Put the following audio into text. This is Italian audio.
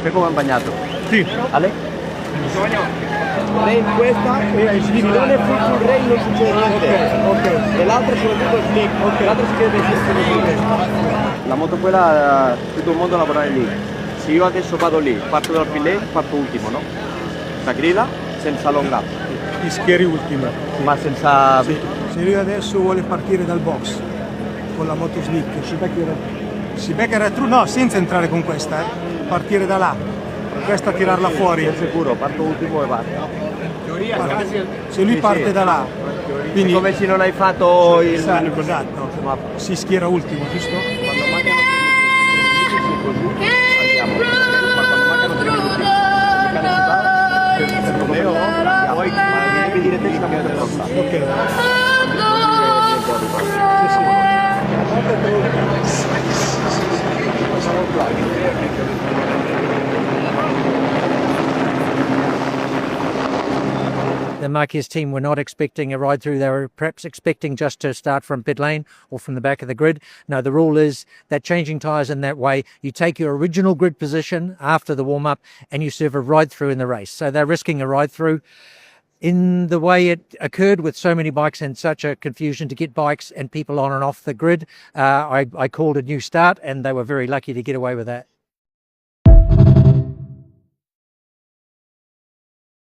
Peco va bagnato. Sì. Ale? Lei in questa e il filone full rain non succede niente. Ok. E l'altra soprattutto slip. L'altra si chiede la moto quella tutto il mondo a lavorare lì. Se io adesso vado lì, parto dal filet, parto ultimo, no? La grilla senza long up, Ti schieri ultima. ma senza... Se lui adesso vuole partire dal box con la moto slick, si becca retro, no, senza entrare con questa, partire da là, questa tirarla fuori. È sicuro, parto ultimo e vado. Se lui parte da là, quindi Come se non hai fatto il... esatto, Ma si schiera ultimo, giusto? quando mancano 3 minuti così andiamo. Ma quando mancano 3 minuti, il cane si va, secondo me poi devi dire te che è pronta. Ok. The Marquez team were not expecting a ride through. They were perhaps expecting just to start from pit lane or from the back of the grid. No, the rule is that changing tyres in that way, you take your original grid position after the warm-up and you serve a ride through in the race. So they're risking a ride through. In the way it occurred with so many bikes and such a confusion to get bikes and people on and off the grid, I called a new start and they were very lucky to get away with that.